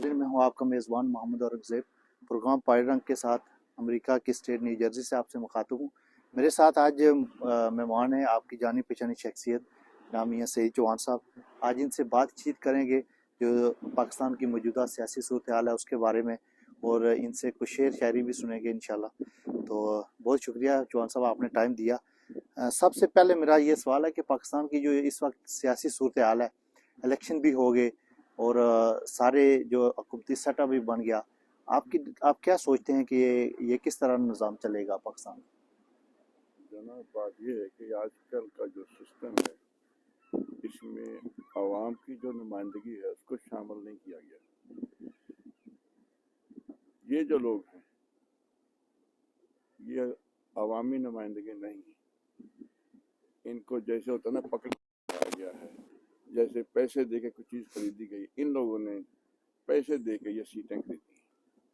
मैं हूं आपका मेज़बान मोहम्मद औरंगज़ेब। प्रोग्राम पाइड रंग के साथ अमेरिका की स्टेट न्यू जर्सी से आपसे मुखातिब हूँ। मेरे साथ आज मेहमान हैं आपकी जानी पहचानी शख्सियत जनाब मियां सईद चौहान साहब। आज इनसे बातचीत करेंगे जो पाकिस्तान की मौजूदा सियासी सूरत हाल है उसके बारे में, और इनसे कुछ शेर शायरी भी सुनेंगे इंशाल्लाह। तो बहुत शुक्रिया चौहान साहब, आपने टाइम दिया। सबसे पहले मेरा ये सवाल है कि पाकिस्तान की जो इस वक्त सियासी सूरत हाल है, इलेक्शन भी हो गए और सारे जो हुकूमती सेटअप भी बन गया, आप क्या सोचते हैं कि ये किस तरह निज़ाम चलेगा पाकिस्तान में? जनाब, बात ये है कि आजकल का जो सिस्टम है इसमें आवाम की जो नुमाइंदगी है उसको शामिल नहीं किया गया। ये जो लोग हैं ये अवामी नुमाइंदगी नहीं है। इनको जैसे होता ना पकड़ गया है, जैसे पैसे दे के कुछ चीज़ खरीदी गई, इन लोगों ने पैसे दे के ये सीटें खरीदी।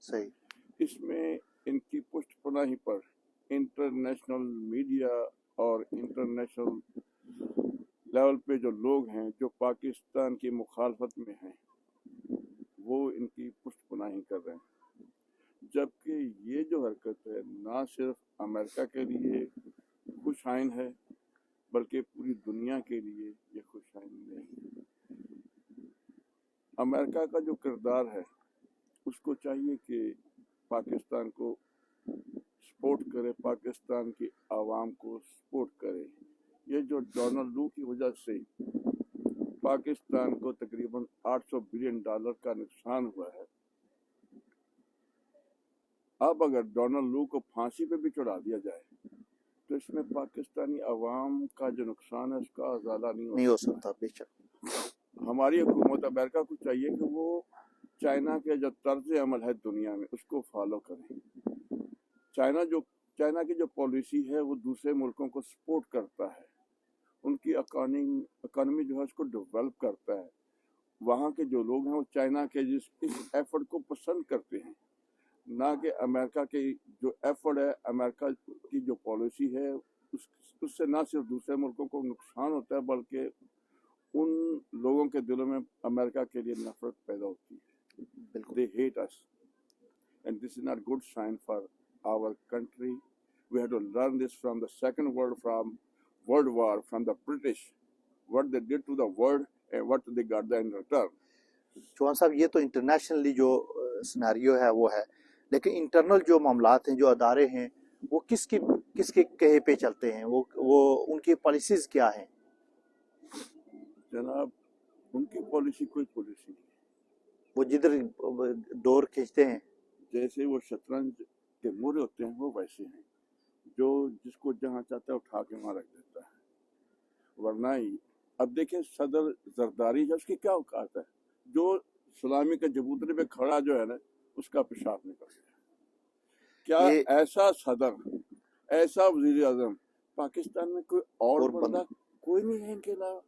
सही। इसमें इनकी पुष्टपनाही पर इंटरनेशनल मीडिया और इंटरनेशनल लेवल पे जो लोग हैं जो पाकिस्तान की मुखालफत में हैं वो इनकी पुष्टपनाही कर रहे हैं, जबकि ये जो हरकत है ना सिर्फ अमेरिका के लिए खुशाइन है बल्कि पूरी दुनिया के लिए ये खुशाइन नहीं है। अमेरिका का जो किरदार है उसको चाहिए कि पाकिस्तान को सपोर्ट करे, पाकिस्तान की आवाम को सपोर्ट करे। ये जो डोनाल्ड लू की वजह से पाकिस्तान को तकरीबन $800 बिलियन का नुकसान हुआ है, अब अगर डोनाल्ड लू को फांसी पे भी चढ़ा दिया जाए तो इसमें पाकिस्तानी आवाम का जो नुकसान है उसका अजाला नहीं हो सकता। बेशक हमारी हुकूमत अमेरिका को चाहिए कि वो चाइना के जो तर्ज अमल है दुनिया में उसको फॉलो करें। चाइना की जो पॉलिसी है वो दूसरे मुल्कों को सपोर्ट करता है, उनकी इकॉनमी जो है उसको डेवलप करता है। वहाँ के जो लोग हैं वो चाइना के इस एफर्ट को पसंद करते हैं, ना कि अमेरिका के जो एफर्ट है। अमेरिका की जो पॉलिसी है उससे ना सिर्फ दूसरे मुल्कों को नुकसान होता है बल्कि उन लोगों के दिलों में अमेरिका के लिए नफरत पैदा होती है। They hate us and this is not good sign for our country. We have to learn this from the Second World War, from the British, what they did to the world and what they got in return. Chauhan साहब, ये तो internationally जो scenario है वो है, लेकिन internal जो मामलात हैं, जो अदारे हैं, वो किसके कहे पे चलते हैं? वो उनकी पॉलिसीज क्या हैं? जनाब, उनकी पॉलिसी कोई पॉलिसी नहीं, वो जिधर डोर खींचते हैं, जैसे वो शतरंज के मुरे होते हैं वो वैसे हैं, जो जिसको जहाँ चाहता है उठा के वहाँ रख देता है। वरना ही अब देखिए सदर जरदारी है, उसकी क्या औकात है? जो सलामी के चबूतरे पे खड़ा जो है ना उसका पेशाब निकल गया। क्या ऐसा सदर, ऐसा वजीर आजम पाकिस्तान में कोई और बंदा कोई नहीं है इनके अलावा?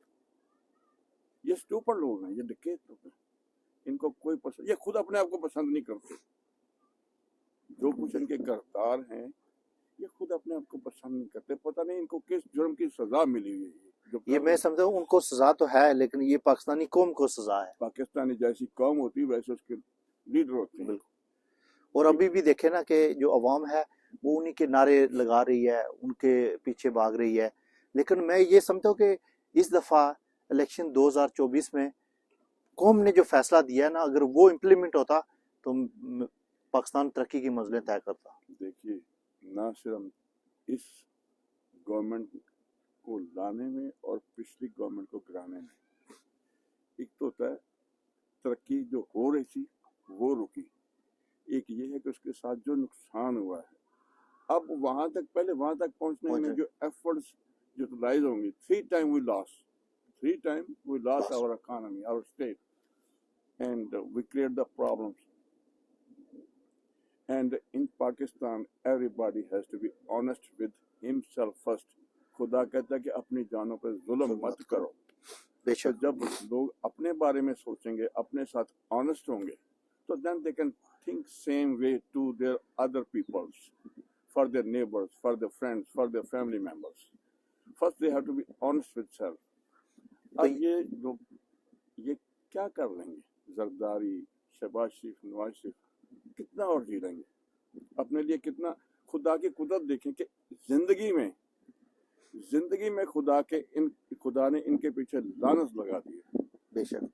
ये स्टूपिड लोग हैं, ये डकैत लोग हैं, इनको कोई पसंद, ये खुद अपने आप को पसंद नहीं करते। जो कुछ इनके किरदार हैं ये खुद अपने आप को पसंद नहीं करते। पता नहीं इनको किस जुर्म की सजा मिली हुई है। ये मैं समझता हूँ उनको सजा तो है, लेकिन ये पाकिस्तानी कौम को सजा है। पाकिस्तानी जैसी कौम होती है वैसे उसके लीडर होते हैं। और अभी भी देखे ना कि जो अवाम है वो उन्हीं के नारे लगा रही है, उनके पीछे भाग रही है। लेकिन मैं ये समझता हूँ कि इस दफ़ा इलेक्शन 2024 में कौम ने जो फैसला दिया है ना, अगर वो इम्प्लीमेंट होता तो पाकिस्तान तरक्की की मंजिलें तय करता। देखिए, ना सिर्फ इस गवर्नमेंट को लाने में और पिछली गवर्नमेंट को गिराने में, एक तो होता है तरक्की जो हो रही थी वो रुकी, एक ये है कि उसके साथ जो नुकसान हुआ है अब पहले वहां तक पहुंचने में जो एफर्ट्स यूटिलाइज होंगे, three time we lost our economy, our state, and we create the problems. And in Pakistan, everybody has to be honest with himself first. खुदा कहता है कि अपनी जानों पर जुल्म मत करो। तो जब लोग अपने बारे में सोचेंगे, अपने साथ ऑनेस्ट होंगे, तो then they can think same way to their other peoples, for their neighbors, for their friends, for their family members. First they have to be honest with self. अब ये लोग ये क्या कर लेंगे? जरदारी, शहबाज शरीफ, नवाज शरीफ कितना और जी लेंगे अपने लिए, कितना खुदा की कुदरत देखें कि जिंदगी में खुदा ने इनके पीछे लानत लगा दी है। बेशक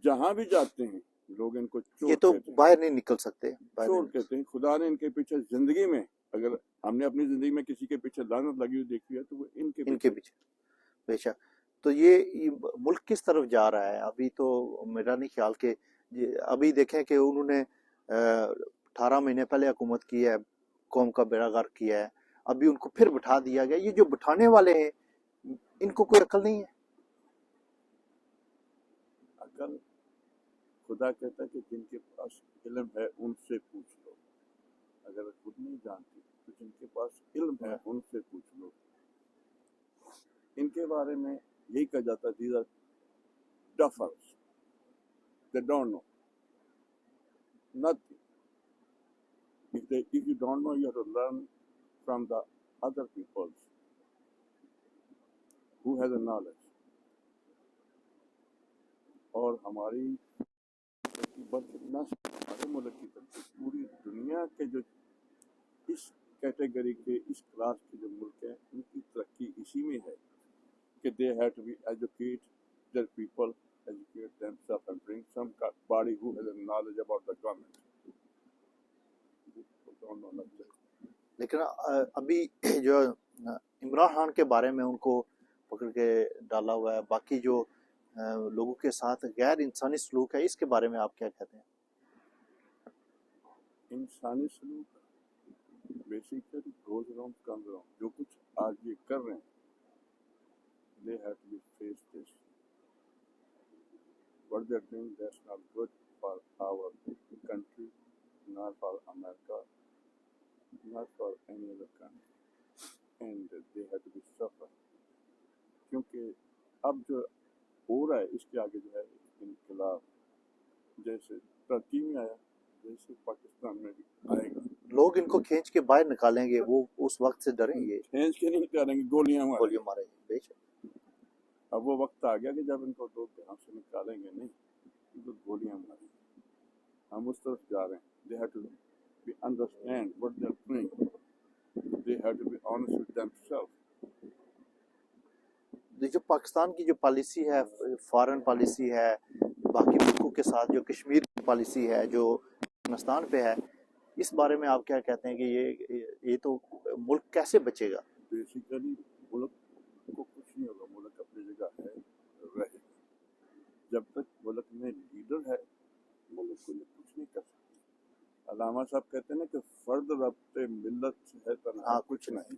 जहां भी जाते हैं लोग इनको ये चोर तो कहते हैं, बाहर नहीं निकल सकते, चोर कहते हैं। खुदा ने इनके पीछे जिंदगी में, अगर हमने अपनी जिंदगी में किसी के पीछे लानत लगी हुई देखी है तो वो इनके इनके पीछे। बेशक तो ये मुल्क किस तरफ जा रहा है अभी? तो मेरा नहीं ख्याल कि अभी देखें कि उन्होंने 18 महीने पहले हुकूमत की है, कौम का बेड़ा गर्क किया है, अभी उनको फिर बिठा दिया गया। ये जो बिठाने वाले हैं इनको कोई अकल नहीं है। अकल, खुदा कहता है कि जिनके पास इल्म है उनसे पूछ लो, अगर खुद नहीं जानते तो जिनके पास इल्म है उनसे पूछ लो। इनके बारे में यही कहा जाता है, these are duffers, they don't know nothing. If you don't know, you have to learn from the other peoples who has the knowledge. और हमारी हमारे मुल्क की तरफ पूरी दुनिया के जो इस कैटेगरी के, इस क्लास के जो मुल्क हैं, उनकी तरक्की इसी में है कि they have to be educate their people, educate themselves and bring somebody who has a knowledge about the government. Don't know nothing. लेकिन अभी जो इमरान खान के बारे में उनको पकड़ के डाला हुआ है, बाकी जो लोगों के साथ गैर इंसानी सलूक है, इसके बारे में आप क्या कहते हैं? इंसानी सलूक basically goes around comes around. जो कुछ आज ये कर रहे हैं, they have to be face this. What they are doing, that's not good for our country, not for America, not for any other country, and they have to be suffer. क्योंकि अब जो हो रहा है इसके आगे जो है इनकलाब, जैसे टर्की में आया, जैसे पाकिस्तान में भी आएगा। लोग इनको खींच के बाहर निकालेंगे, वो उस वक्त से डरेंगे, खींच के नहीं निकालेंगे, गोलियां मारेंगे। बेशक अब वो वक्त आ गया कि जब इनको दो ध्यान से निकालेंगे नहीं, तो गोलियां मारेंगे। हम उस तरफ जा रहे हैं। They have to be understand what they are doing. They have to be honest with themselves. जो पाकिस्तान की जो पॉलिसी है, फॉरेन पॉलिसी है, बाकी मुल्कों के साथ जो कश्मीर की पॉलिसी है, जो अफगानिस्तान पे है, इस बारे में आप क्या कहते हैं कि ये तो मुल्क कैसे बचेगा? बेसिकली मुल्क को कुछ नहीं होगा, मुल्क अपनी जगह है, रहेगा। जब तक मुल्क में लीडर है, मुल्क को कुछ नहीं कर सकते। अलामा साहब कहते हैं ना कि फर्द रब्ते मिल्लत है तन्हा कुछ नहीं,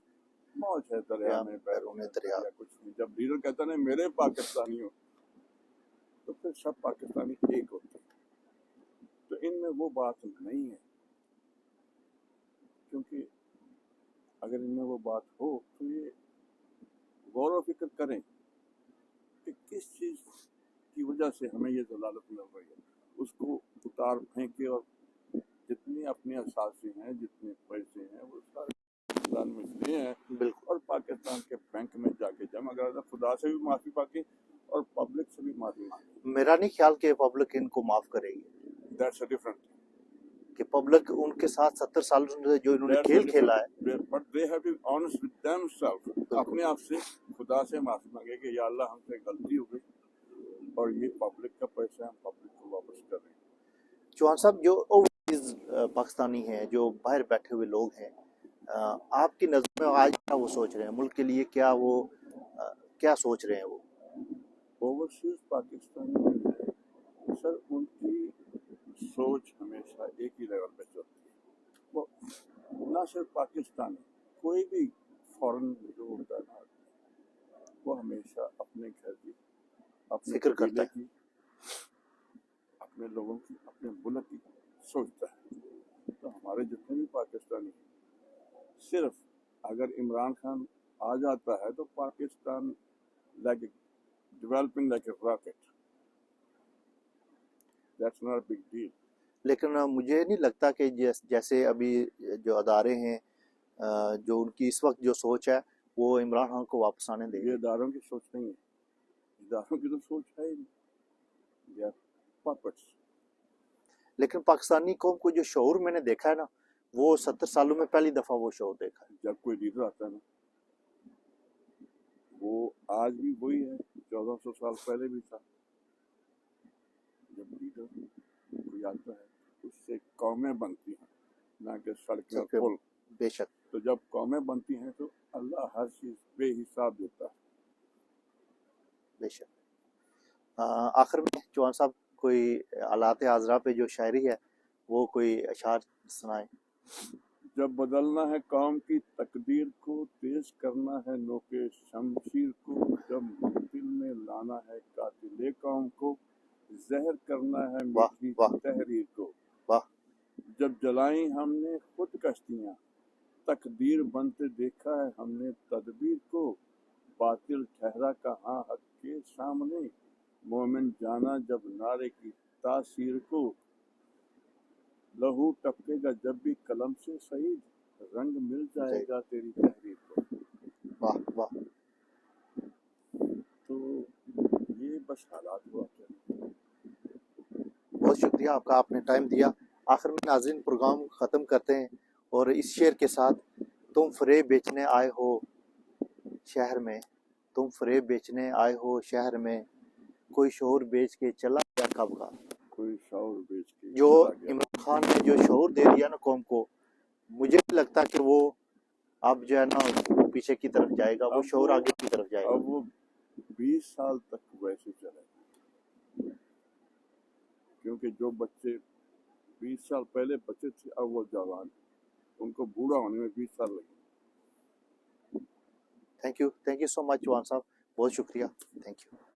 मौज है दरिया में बैरून दरिया कुछ नहीं। जब लीडर कहता है मेरे पाकिस्तानी हो, तो फिर सब पाकिस्तानी एक होते हैं। तो इनमें वो बात नहीं है, क्योंकि अगर इनमें वो बात हो तो ये गौर व फिक्र करें कि किस चीज़ की वजह से हमें ये जलालत मिल रही है, उसको उतार फेंके और जितनी अपने असासे हैं, जितने पैसे हैं, वो सारे पाकिस्तान में लिए हैं और पाकिस्तान के बैंक में जाके जमा करा। खुदा से भी माफ़ी मांगे और पब्लिक से भी माफ़ी मांगे। मेरा नहीं ख्याल कि पब्लिक इनको माफ़ करेगी। दैट्स अ डिफरेंट कि पब्लिक उनके साथ 70 साल जो इन्होंने खेल खेला है, but they have to be honest with themselves. अपने आप से खुदा से माफ़ी मांगे कि या अल्लाह हमसे गलती हो गई और ये पब्लिक का पैसा हम पब्लिक को वापस कर रहे हैं। चौहान साहब, जो ओवरसीज पाकिस्तानी हैं, जो बाहर बैठे हुए लोग हैं, आपकी नज़र में आज क्या वो सोच रहे हैं मुल्क के लिए? क्या वो क्या सोच रहे हैं? वो ओवरसीज पाकिस्तानी सर, उनकी सोच हमेशा एक ही लेवल पे चलती है। वो ना सिर्फ पाकिस्तानी, कोई भी फॉरेन जो होता है ना, वो हमेशा अपने घर की, अपने फिक्र करता की, अपने लोगों की, अपने मुल्क की सोचता है। तो हमारे जितने भी पाकिस्तानी सिर्फ अगर इमरान खान आ जाता है तो Pakistan like developing like a rocket, that's not a big deal. लेकिन मुझे नहीं लगता कि जैसे अभी जो अदारे हैं, जो उनकी इस वक्त जो सोच है, वो इमरान खान को वापस आने देंगे। ये इदारों की सोच नहीं है, इदारों की तो सोच है ही नहीं, puppets। لیکن پاکستانی قوم کو جو شعور میں نے دیکھا ہے نا، وہ 70 سالوں میں پہلی دفعہ وہ شعور دیکھا ہے. جب کوئی لیڈر آتا ہے نا، وہ آج بھی وہی ہے 1400 سال پہلے بھی تھا. جب لیڈر کوئی آتا ہے اس سے قومیں بنتی ہیں، نہ کہ سڑکیں اور پل. بے شک. تو جب قومیں بنتی ہیں تو اللہ ہر چیز بے حساب دیتا ہے. بے شک. آخر میں چوہان صاحب کوئی حالات حاضرہ پہ جو شاعری ہے وہ کوئی اشعار سنائیں. جب بدلنا ہے قوم کی تقدیر کو، تیز کرنا ہے نوکے شمشیر کو، جب منزل میں لانا ہے قاتل قوم کو، زہر کرنا ہے میٹھی تحریر کو. واہ. جب جلائیں ہم نے خود کشتیاں، تقدیر بنتے دیکھا ہے ہم نے تدبیر کو، باطل ٹھہرا کہاں حق کے سامنے، مومن جانا جب نعرے کی تاثیر کو، لہو ٹپکے گا جب بھی قلم سے شہید، رنگ مل جائے گا تیری تحریر کو. واہ واہ. تو یہ بس حالات ہوا کرتے. بہت شکریہ آپ کا، آپ نے ٹائم دیا. آخر میں ناظرین پروگرام ختم کرتے ہیں اور اس شعر کے ساتھ. تم فریب بیچنے آئے ہو شہر میں، تم فریب بیچنے آئے ہو شہر میں، کوئی شعور بیچ کے چلا گیا کب کا. کوئی شعور بیچ کے جو چلا گیا. عمران خان نے جو شعور دے دیا نا قوم کو، مجھے نہیں لگتا کہ وہ اب جو ہے نا پیچھے کی طرف جائے گا، وہ شعور آگے کی طرف جائے گا. اب وہ 20 سال تک ویسے چلے گا، کیونکہ جو بچے 20 سال پہلے بچے تھے اب وہ جوان، ان کو بوڑھا ہونے میں 20 سال لگے. تھینک یو سو مچ چوہان صاحب، بہت شکریہ. Thank you.